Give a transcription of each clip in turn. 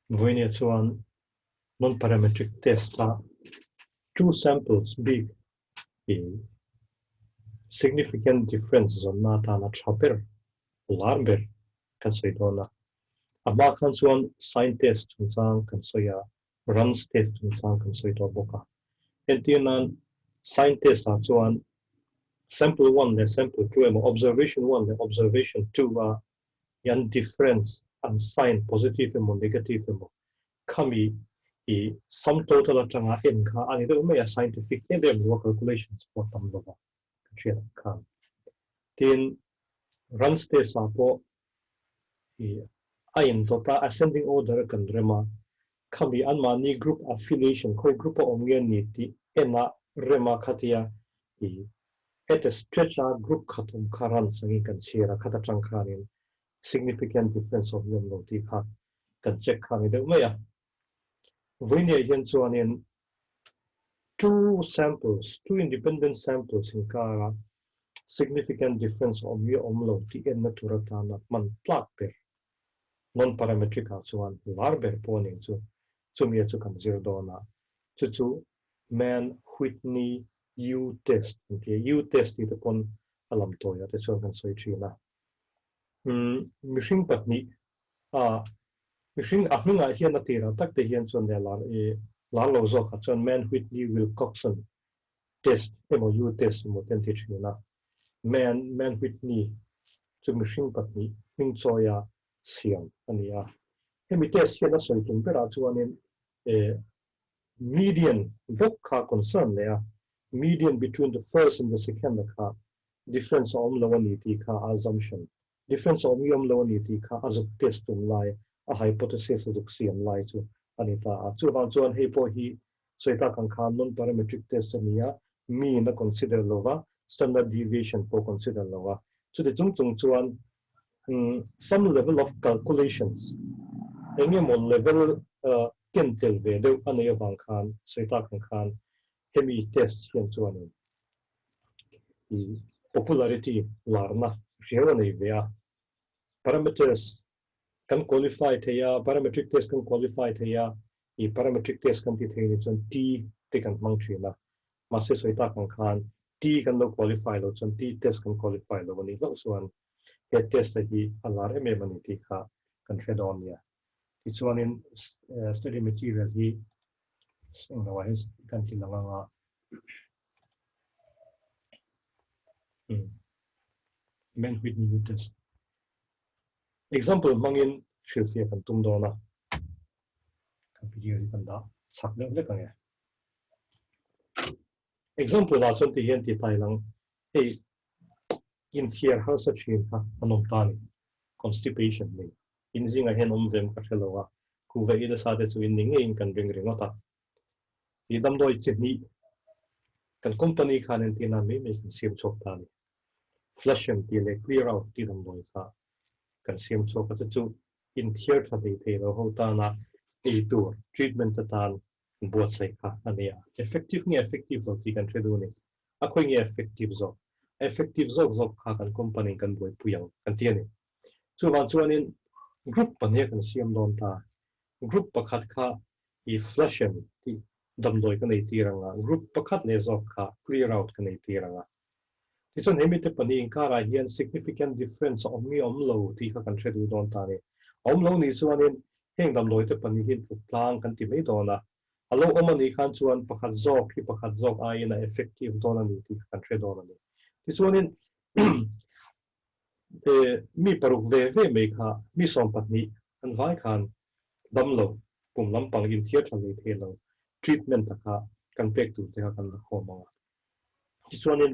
Whitney chuan non-parametric test la two samples big significant difference on nata na chaper larber kan soidona ama kan chuan sign test chang kan soya runs test chang kan soido boka entianan sign test a chuan sample 1 le sample 2 emo observation 1 le observation 2 a yan difference and sign positive emo negative emo kami sum total atanga n kha ani do me scientific level calculations for tam lo ba kria kan tin run state sa po ain tota ascending order kan rema kami anmani group affiliation khoi group of ngen ni ti ena rema khatia at a stretch group khatum kharan sangi kan shira khata chang khanin significant difference of yom lo ti kha kan check khani de me ya Whitney again chuanin two independent samples in kara significant difference of your omlo ti en naturata na man tlak per non parametric chuan larber poning chu mi chu kan zero dona chu Mann Whitney U test okay U test it upon alam to ya te chuan kan soi thina mishing patni mishing ahminga hian na tira tak te hian chuan le la lo zo ka chuan Mann Whitney Wilcoxon test MOU test mo ten ti thina Mann Whitney chu mishing patni ming choya siam ania hemi test hian a soi tum pera chuanin median book ka concern le median between the first and the second ka difference om lawani ti ka assumption difference om yom lawani ti ka azuk test tum lai a hypothesis azuk siam lai chu anita chu ban chuan hei po hi soita kan khan non parametric test ania mi na consider lova standard deviation po consider lova chu de chung chuan some level of calculations any more level kentel ve de anaya bang khan soita kan khan hemi test hian chuan popularity larna riana ve parameters can qualify theya parametric test can qualify theya parametric test kan ti theini chon t te kan mang thina mase soita kan khan t kan lo qualify lo chon t test kan qualify lo ni lo chuan he test hi alar mani ti kha kan hedon ya it's one in study material hi otherwise kan ti langa Mann Whitney test example mangin shilsia kan tum dona kan video kan da sak le kan ya example la chon ti hian ti tai lang hey in here how such in ha anom tani constipation ni in zinga hen vem ka thelowa ku ve ida sa de chu in ninge in kan ring ringota i dam doi chini kan company khan en tina me kan sim chok tani flushing ti le clear out ti dam doi sa kan sim chok ka chu in here tha de the ro ho ta na e tur treatment ta tan buat sai kha ania effective lo ti kan thredu ni a khoi nge effective zo kha kan company kan boi puyang kan tiani chu wan chuanin group pania kan siam don ta group pakhat kha I flushing ti dam doi kan ei tiranga group pakhat le zo kha clear out kan ei tiranga ti chon hemi te pani in kara hian significant difference of mi lo ti kha kan thredu don ta ni lo ni chuanin heng dam doi te pani hin tlang kan ti mei dona alo omani khan chuan pakhat zok a ina effective dona ni ti kan thredona ni ti chuanin mi paruk ve mai kha mi som patni an vai khan damlo pum lampang in thia thang le thelo treatment ka kan pek tu te kan ko ma ti chuanin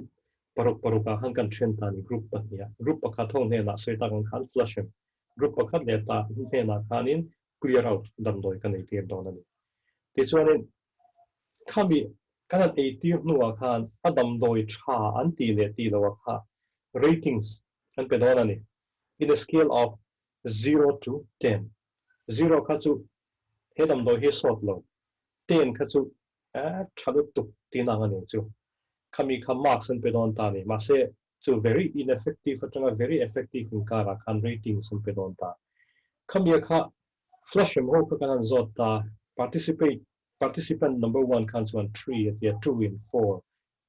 paruka han kan thren ta ni group patnia group pakha thong ne na soita kan khan flushing group pakhat le ta ne na khanin clear out dam doi kan ei tir don ani ti chuanin khami kana ei tir nuwa khan adam doi tha an ti le ti lo kha ratings an pe don ani in a scale of 0 to 10 0 kha chu hedam doi he sot lo 10 kha chu thadu tu ti na ngani chu khami kha marks an pe don ta ni ma se chu very ineffective atanga very effective in kara khan ratings an pe don ta khami kha flush em ho ka kan zot ta participant number 1 kan chuan 3 at 2 in 4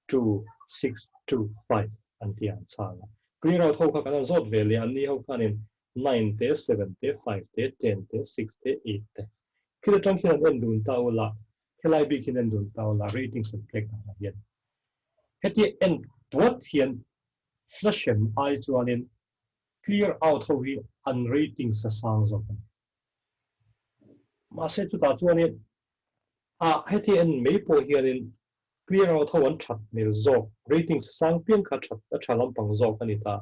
2 6 2 5 an tian chala clear out ho ka kan zot ve le an ni ho kan in 9 te 7 te 5 te 10 te 6 te 8 te kila tang khian en dun ta ola helai bi khin en dun ta ola ratings and plek na hian heti en what hian flush em ai chuan in clear out ho hi an ratings sa sang zo ma se tu ta chuan in heti en mei po hian in clear out ho an that mel zo ratings sang pian kha that a thalam pang zo ani ta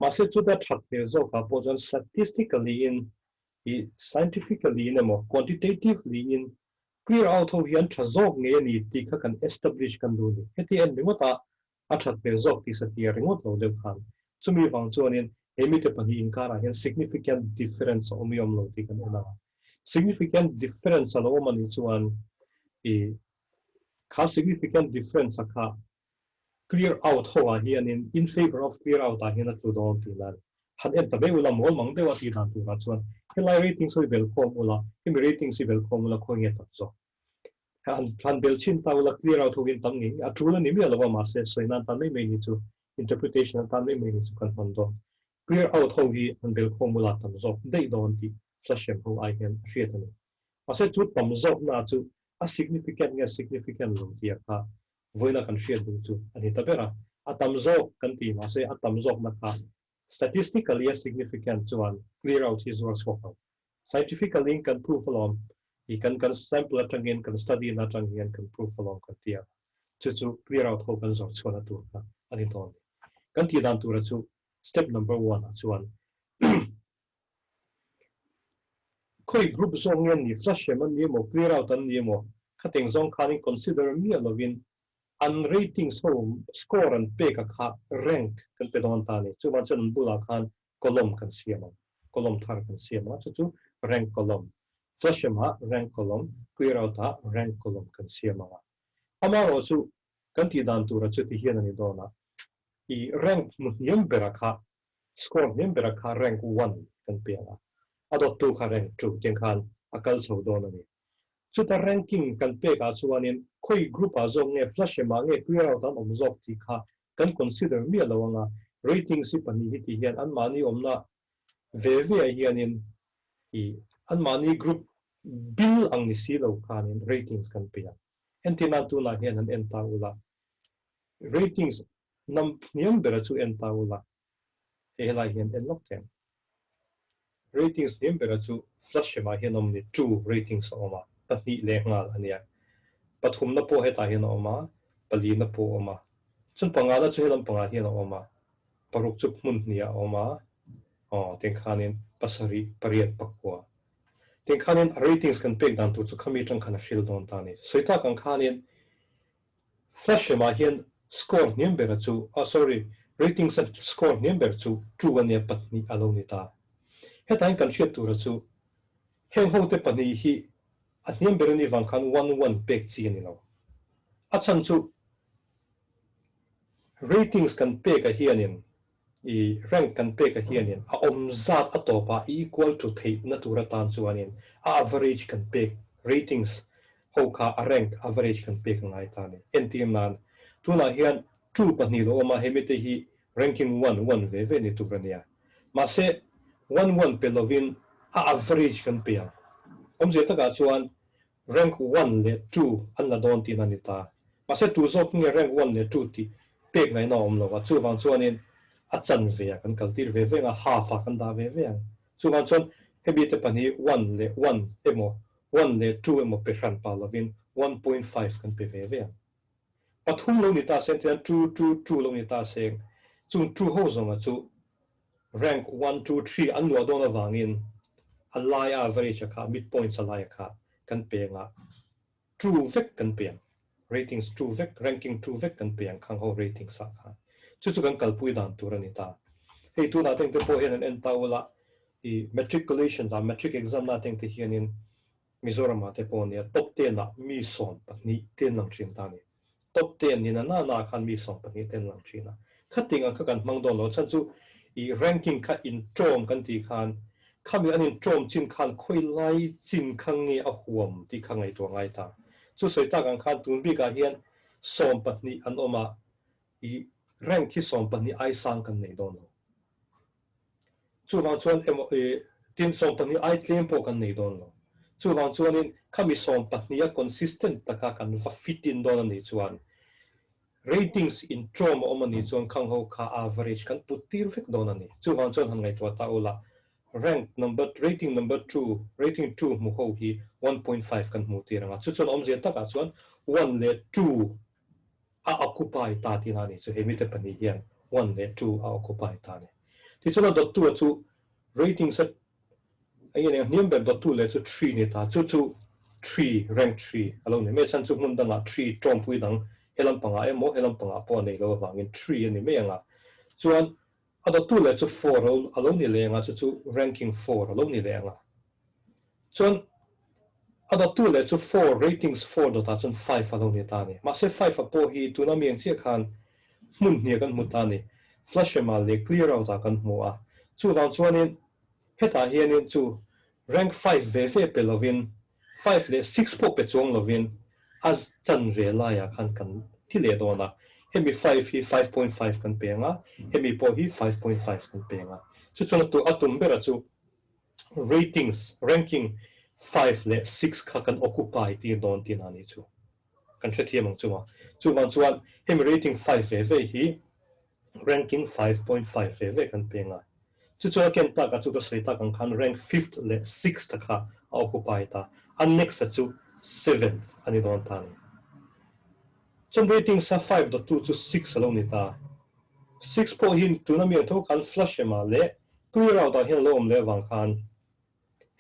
ma se chu da that mel zo ka po jan statistically in scientifically in mo quantitatively in clear out ho hian tha zok nge ni ti kha kan establish kan du ni heti en mengota a that mel zok ti sa ti ringot lo de khan chumi wang chuan in emite pani in kara hian significant difference omiom lo ti kan ena significant difference alo mani chuan kha significant difference kha clear out ho hian in favor of clear out hian a tu don ti lan han en tabe ula mol mang de wa ti dan tu ra chuan helai rating so bel khom ula im rating si bel khom ula khoi nge tak zo han bel chin ta ula clear out ho in tam ni a trula ni mi ala ma se so ina tan mai ni chu interpretation tan mai ni chu kan hon do clear out ho hi han bel khom ula tam zo dei don ti flash em ho I hian hriat ani a se chu tam zo na chu a significant lo ti kha voila kan hriat du chu ani tabera atam zo kan ti ma se atam zo na kha statistically significant chuan clear out his work scope scientifically can prove along he can sample atangin kan study na atangin kan prove along kan tia chu clear out ho kan zo chona tu ka ani ton kan ti dan tu ra chu step number 1 chuan khoi group zong ngen ni flash em ni mo clear out an ni mo khating zong khaning consider mi lovin an ratings ho score and pick a rank kan pe don ta ni chu ma chen bula khan column kan siama column thar kan siama chu rank column flash em ha rank column clear out ha rank column kan siama ama ro chu kan ti dan tu ra chu ti hian ani dona I rank niam berakha score niam berakha rank 1 kan pe la adot tu kha rank 2 tiang khan akal chho don ani chuta ranking kan pe ka chuanin khoi group a zong nge flash ema nge clear out an omzok ti kha kan consider mi alawanga rating si pani hi ti hian an mani omna ve hianin an mani group bill ang ni si lo khanin ratings kan pe entina tu na hian an enta ula ratings nam niam bera chu enta ula hela hian en lok ten ratings niam bera chu flash ema hian omni 2 ratings oma pahnih le ngal ania pathum na po heta hian oma pali na po oma chun pangala chu helam panga hian oma paruk chu mun nia oma ten khanin pasari pariat pakwa ten khanin ratings kan pek dan tu chu khami tang khana hril don ta ni soita kan khanin flash ema hian score niam bera chu sorry ratings and score niam ber chu 2 ania pahnih alo ni ta hetain kan hriat tu ra chu heng ho te pani hi a hniam ber ani wang khan 1 pek chi ani lo a chan chu ratings kan pek a hianin rank kan pek a hianin a omzat a topa equal to thei na tura tan chuanin a average kan pek ratings ho kha a rank average kan pek ngai ta ni ntm nan tuna hian 2 pani lo ma hemite hi ranking 1 ve ni turania ma se 1 pelovin a average kan pe omje taka chuan rank 1 le 2 an la don tin anita ma se tu zok nge rank 1 le 2 ti pek ngai na om lo wa chu wang chuanin a chan ve kan kaltir ve nga half a kan da ve chu wang chuan hebi te pani 1 le 1 emo 1 le 2 emo pe ran pa lovin 1.5 kan pe ve pathum lo ni ta sen tian 2 lo ni ta seng chung 2 ho zonga chu rank 1 2 3 an lo don awangin a lai average kha midpoints a lai kha kan pe nga true vec kan pe ratings true vec ranking true vec kan pe khang ho rating sa kha chu kan kalpui dan turani ta hei tu na teng te po hian en ta wala I matriculation da matric exam na teng te hian in Mizoram te po ne top 10 na mi son pani 10 lang thin ta ni top 10 ni na khan mi son pani 10 lang thina khating ang kha kan mang don lo chan chu I ranking kha in trom kan ti khan kami anin trom chin khan khoi lai chin khang nge a huam ti khangai to ngai ta chu soi ta kan khan tun bi ka hian som patni an oma I rank hi som patni ai sang kan nei don lo chu wang chuan tin som patni ai tlem po kan nei don lo chu wang chuan in kami som patni a consistent taka kan va fit in don nei chuan ratings in trom omani chuan khang ho kha average kan putir vek don ani chu wang chuan han ngai to ta ola rating number 2 rating 2 mu ho hi 1.5 kan mu tiranga chu chuan om je taka chuan 1 le 2 a occupy ta ti na ni chu hemi te pani hian 1 le 2 a occupy ta ni ti chuan dot 2 chu rating set ai ne niam ber dot 2 le chu 3 ni ta chu 3 rank 3 alo ne me chan chu mun danga 3 trom pui dang helam panga emo helam panga po nei lo wangin 3 ani me anga chuan a dot 2 le chu 4 alo ni le anga chu ranking 4 alo ni le anga chuan ada tu le chu 4 ratings 4 do ta chun 5 alo ni ta ni ma se 5 a po hi tu na miang che khan mun hnia kan mu ta ni flush ma le clear out ta kan mu a chu wang chuan in heta hian in chu rank 5 ve ve pe lovin 5 le 6 po pe chong lovin as chan ve la ya khan kan ti le do na hemi 5 hi 5.5 kan pe nga hemi po hi 5.5 kan pe nga chu chun tu atum bera chu ratings ranking 5 le 6 kha kan occupy ti don ti na ni chu kan thre thiam chu ma chu wang chuan hemi rating 5 ve ve hi ranking 5.5 ve ve kan pe nga chu chu ken ta ka chu to sei ta kan khan rank 5th le 6th ta kha occupy ta an next chu 7th ani don ta ni chun rating sa 5.2 to 6 alo ni ta 6 po hin tu na mi tho kan flush ma le clear out a hin lom le wang khan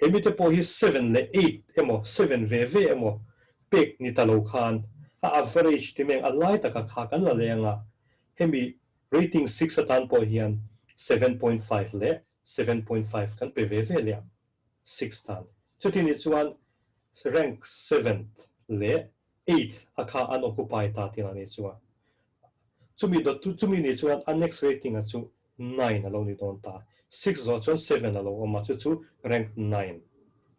hemi te po hi 7 le 8 emo 7 ve ve emo pek ni talo khan a average ti meng alai taka kha kan la lenga hemi rating 6 atan po hian 7.5 le 7.5 kan pe ve ve le 6 tan chutini chuan rank 7th le 8th akha an occupy ta ti ani chuan chumi do tu chumi ni chuan an next rating a chu 9 alo ni don ta 6 zo chuan 7 alo oma chu rank 9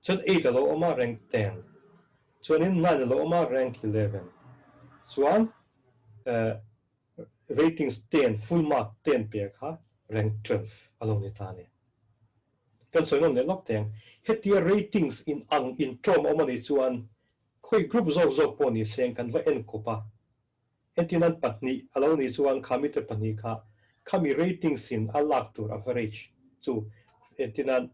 chuan 8 alo oma rank 10 chuan in 9 alo oma rank 11 chuan ratings 10 full mark 10 pe kha rank 12 alo ni ta ni kan soinom ne lok teng hetia ratings in trom oma ni chuan khoi group zok zok po ni seng kan va en kopa entinan patni alo ni chuan khami te patni kha khami ratings in alak tur average chu entinan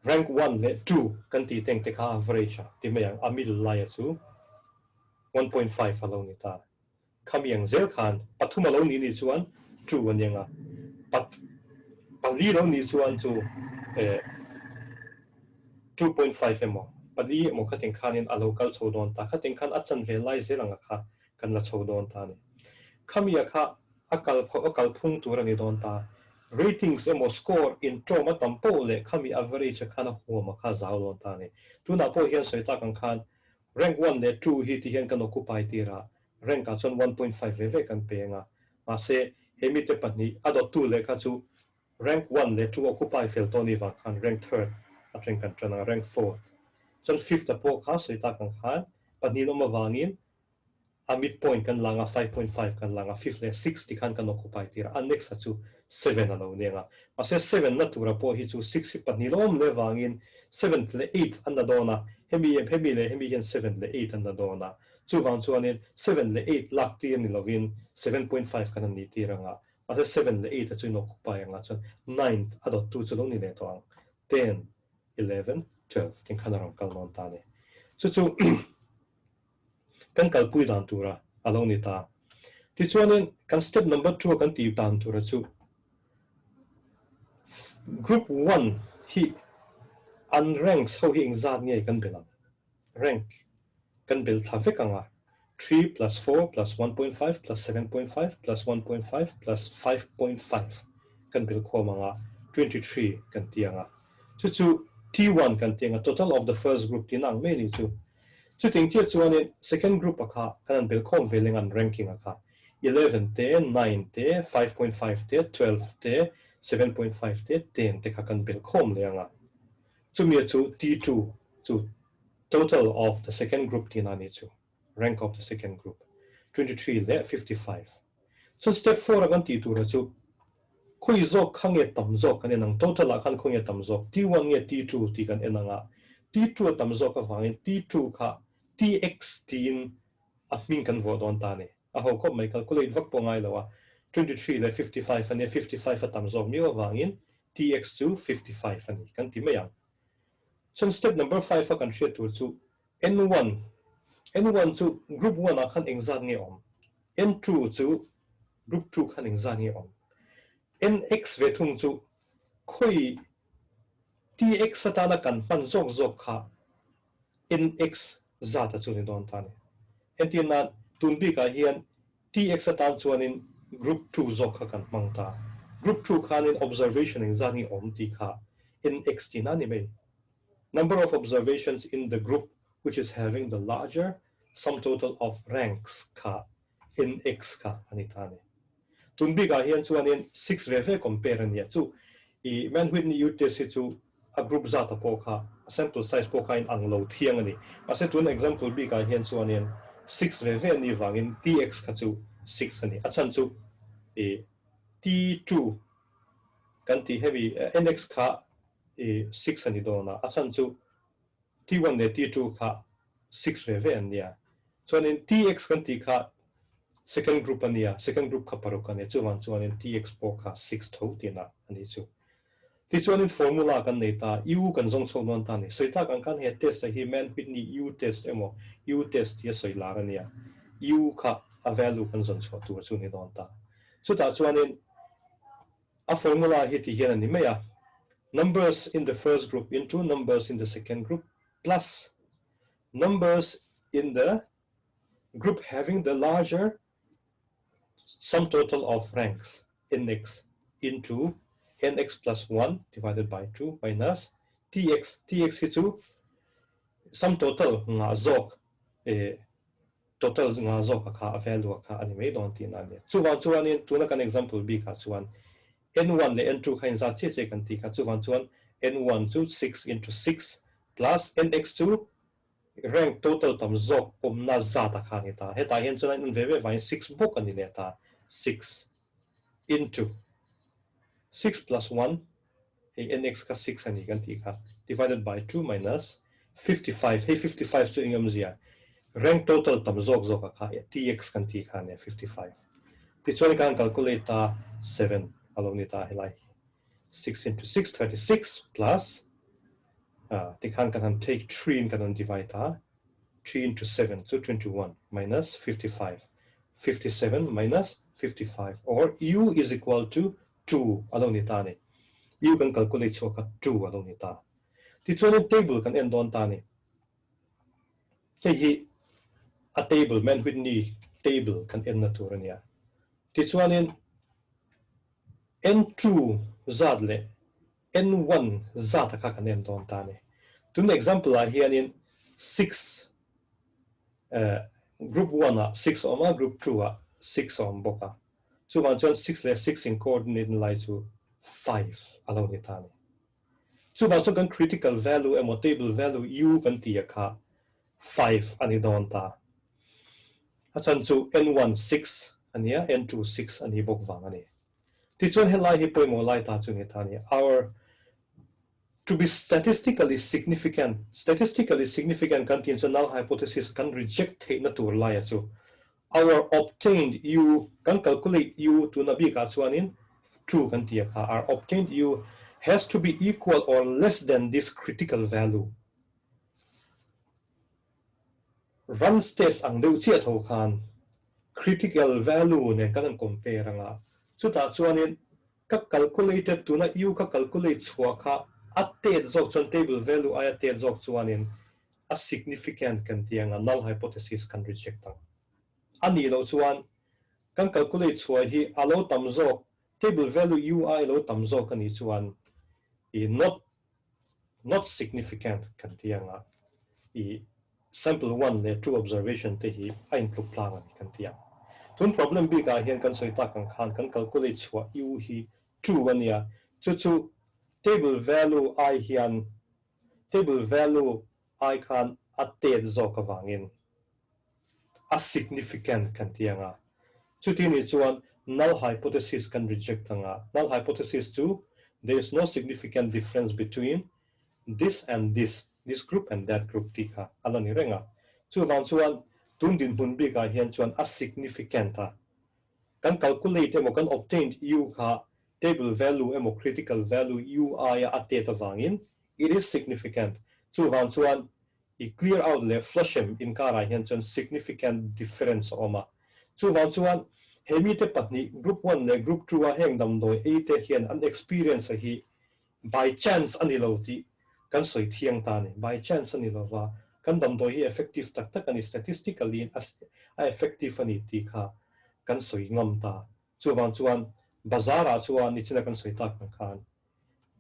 rank 1 le 2 kan ti teng te kha average ti me yang amil lai chu 1.5 alo ni ta khami yang zel khan pathum alo ni ni chuan 2 an yang a pali lo ni chuan chu 2.5 emo pali mo khating khan in alo kal chodon ta khating khan achan ve lai zelanga kha kan la chodon ta ni khami kha akal phung tur ani don ta ratings emo score in trauma tampo le khami average khana huama kha zawlon ta ni tuna po hian soita kan khan rank 1 le 2 hi ti hian kan occupy tira rank ka chon 1.5 ve ve kan pe nga ma se hemi te patni ado 2 le kha chu rank 1 le 2 occupy fel to ni wa khan rank 3rd atren kan trana rank 4th chon 5th po kha soita kan khan patni no ma wangin a midpoint kan langa 5.5 kan langa 5th le 6 ti khan kan occupy tira an next chu 7 alo nenga ase 7 na tura po hi chu 6 patni lom le wangin 7th le 8 an da dona hemi le hemi hian 7 le 8 an da dona chu wang chuanin 7 le 8 lak ti ni lovin 7.5 kan ni tiranga ase 7 le 8 chu no occupy anga chon 9th adot 2 chu lo ni le to 10 11 12 tin khanarang kalmon ta ne chu kan kalpui dan tura alo ni ta ti chuanin kan step number 2 kan ti dan tura chu group 1 hi unranked so hi exam nge kan belam rank kan bel thafekanga 3 plus 4 plus 1.5 plus 7.5 plus 1.5 plus 5.5 kan bel khomanga 23 kan tianga chu T1 kan tianga total of the first group tinang me ni chu chuting tia chuanin second group akha kan bel khom veling an ranking akha 11 te 9 te 5.5 te 12 te 7.5 te 10 te kha kan bel khom le anga chumi chu T2 chu total of the second group tina ni chu rank of the second group 23 le 55 so step 4 agan T2 ra chu khoi zok khange tam zok kan enang total a khan khoi tam zok T1 nge T2 ti kan enanga T2 tam zok ka wangin T2 kha TX tin a min kan vo don ta ne a ho ko mai calculate vak po ngai lawa 23 le 55 and 55 a tam zok mi wangin TX to 55 ani kan ti mayang so step number 5 a kan share to chu N1 chu group 1 a khan exam nge om N2 chu group 2 khan exam nge om NX ve thung chu khoi TX satana kan pan zok zok kha NX zata chu ni don ta ne entina tunbi ka hian TX satan chuanin group 2 zok kha kan mangta group 2 khanin observation exam nge om ti kha NX tina ni mai number of observations in the group which is having the larger sum total of ranks kha NX kha anitane tunbi ga hian chuanin 6 ve compare ania chu I Mann Whitney u test chu a group zata po kha sample size po kha in anglo thiang ani ase tun example bi ga hian chuanin 6 ve ni wangin TX kha chu 6 ani achan chu T2 kan ti heavy NX kha 6 ani dona achan chu T1 le T2 kha 6 ve ania chuanin TX kan ti kha second group ania second group kha paruk ani chuanin TX po kha 6 tho tina ani chu ti chuanin formula kan nei ta u kan zong chho non ta ni soita kan he test hi Mann Whitney u test emo u test ya soila ania u kha a value kan zong chho tu chu ni don ta chu ta chuanin a formula hi ti hian ani meya numbers in the first group into numbers in the second group plus numbers in the group having the larger sum total of ranks nx into nx plus 1 divided by 2 minus tx hi chu sum total nga zok total nga zok kha value kha ani mai don tin ani chuan tuna kan example b kha chuan n1 le n2 khain za che kan ti kha chuan n1 chu 6 into 6 plus nx2 rank total tam zok na za ta kha ni ta heta hian chuan in ve vai 6 book ani le ta 6 into 6 plus 1 hey nx ka 6 ani kan ti kha divided by 2 minus 55 hey 55 chu ingam zia rank total tam zok kha tx kan ti kha ne 55 ti chuan kan calculate ta 7 along ni ta helai 6 into 6 36 plus ti kan take 3 in kan divide ta 3 into 7 so 21 minus 55 57 minus 55 or u is equal to 2 along ni ta ni u kan calculate so ka 2 along ni ta ti chuan table kan end on ta ni hi a table Mann Whitney table kan end na tur ania ti chuan n2 zat le n1 zat ka kan end on ta ni tun example a hian in 6 group 1 a 6 oma group 2 a 6 om boka chuan 6 le 6 in coordinate lai chu 5 along ni ta ni chuan kan critical value emo table value u kan ti kha 5 ani don ta achan chu n1 6 ania n2 6 ani bok wang ani ti chuan helai hi poimo lai ta chu ni ta ni our to be statistically significant kan tin chu null hypothesis kan reject the na tur lai chu our obtained u kan calculate u to na bi ka chuanin true kan ti kha our obtained u has to be equal or less than this critical value run test ang deuh chia tho khan critical value ne kan compare nga chuta chuanin ka calculated to na u ka calculate chua kha atet zok chon table value I atet zok chuanin a significant kan tianga null hypothesis kan reject ang ani lo chuan kan calculate chua hi alo tam zok table value u I lo tam zok ani chuan I not significant kan tianga I sample 1 le 2 observation te hi a intluk tlang ani kan tiang tun problem bi ka hian kan soita kan khan kan calculate chua u hi true one ya chu table value I hian table value I can update zo ka wangin a significant kan tianga chutin ni chuan null hypothesis can reject anga null hypothesis too there is no significant difference between this and this group and that group tika alani renga chu wang chuan tun din hun bi ka hian chuan a significant a kan calculate emo kan obtain u kha table value emo critical value ui a te wangin it is significant chu wang chuan I clear out le flush him in kara hian chuan significant difference oma chu wang chuan hemi te patni group 1 le group 2 a heng dam doi e te hian an experience hi by chance ani lo ti kan soi thiang ta ni by chance ani lo wa kan dam doi hi effective tak tak ani statistically as effective ani ti kha kan soi ngam ta chu wang chuan bazara chuan ni china kan soi tak khan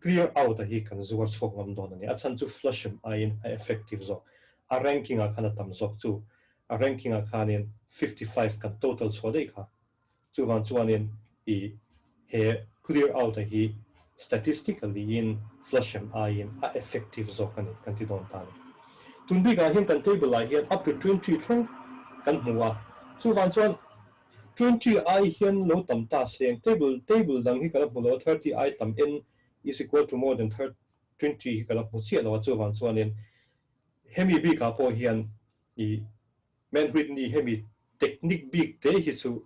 clear out hi kan zuar chok ngam don ani achan chu flush him in effective zo a ranking a khana tam zok chu a ranking a khanin 55 kan total so dei kha chu wang chuan in I he clear out hi statistically in flush him in a effective zo kan ti don ta tun bi ga hian kan table a hian up to 20 thong kan hmuwa chu wang chuan 20 I hian lo tam ta seng table dang hi kala hmulo 30 I tam in is equal to more than 20 hi kala hmu chia lo chu wang chuan in hemi bi ka po hian I Mann Whitney hemi technique big te hi chu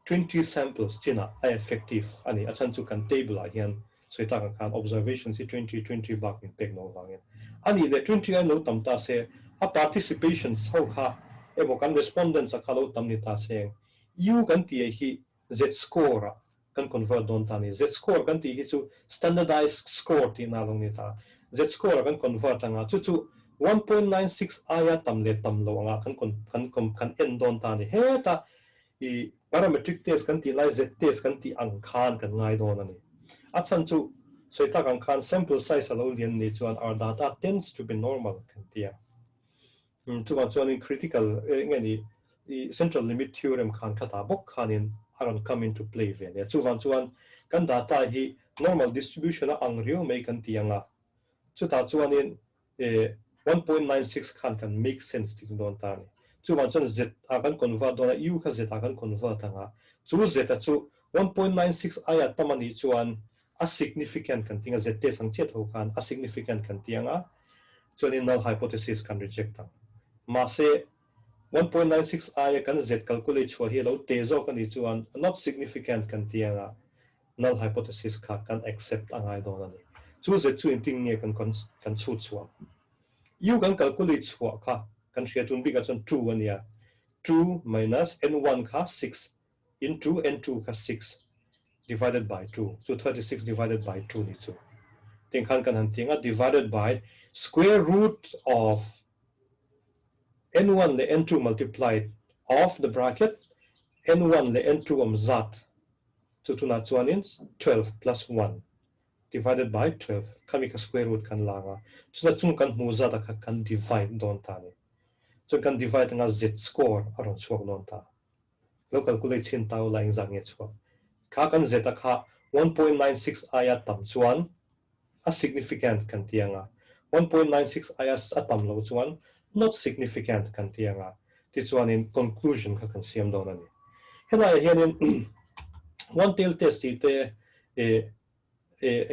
20 samples china I effective ani achan chu kan table a hian soita kan observation si 20 bak in pek no wangin ani le 20 I lo tam ta se a participation so kha emo kan respondents a khalo tam ni ta se u kan ti hi z score kan convert don ta ni z score kan ti hi chu standardized score ti na long ni ta z score kan convert anga chu 1.96 aya tam le tam lo anga kan end don ta ni he ta I parametric test kan ti lai z test kan ti ang khan kan ngai don ani achan chu soita kan khan sample size alo lian ni chuan our data tends to be normal kan tia chu chuan in critical ngani the central limit theorem khan khata bok khanin aron come into play ve le chuan kan data hi normal distribution a ang rio mai kan tianga chu ta chuan in 1.96 kan make sense ti don ta ni chuan z a kan convert don u kha z a kan convert anga chu z a chu 1.96 aya tamani chuan a significant kan tinga z te sang chet ho kan a significant kan tianga chuan in null hypothesis kan reject ang ma se 1.96 aya kan z calculate chho hi lo te zo kan chuan not significant kan tianga null hypothesis kha kan accept angai don ani chu z chu in ting ne kan chu chuan u kan calculate chho kha kan share tun bi ka chon 2 ania 2 minus n1 kha 6 into n2 kha 6 divided by 2 so 36 divided by 2 ni chu ting khan kan han tinga divided by square root of n1 le n2 multiplied of the bracket n1 le n2 zat so tuna chuanin 12 plus 1 divided by 12 kami ka square root kan langa chuna chung kan hmu zata kha kan divide don ta ni so kan divide nga z score aron chuak don ta lo calculate chin tau la ingzang nge chuak kha kan z kha 1.96 aya tam chuan a significant kan tianga 1.96 aya atam lo chuan not significant kan tianga ti chuan in conclusion kha kan siam don ani hela hianin one tail test te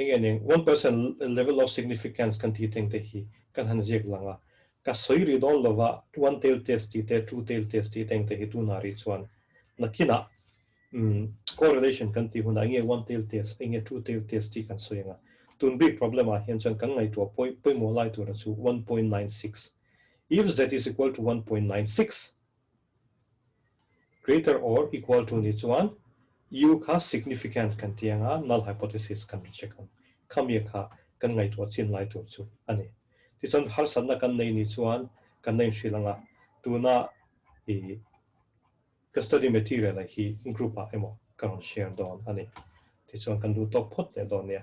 again 1% level of significance kan ti teng te hi kan han ziak langa ka soiri don lova one tail test te two tail test teng te hi tu na ri chuan na kina correlation kan ti huna nge one tail test nge two tail test ti kan soinga tun big problem a hian chan kan ngai to poi mo lai to ra chu 1.96 if z is equal to 1.96 greater or equal to ni chuan u kha significant kan tianga null hypothesis kan check an khamia kha kan ngai to chin lai to chu ani ti chon har san na kan nei ni chuan kan nei shilanga tuna I study material hi group a emo kan share don ani ti chon kan du top phot le don ya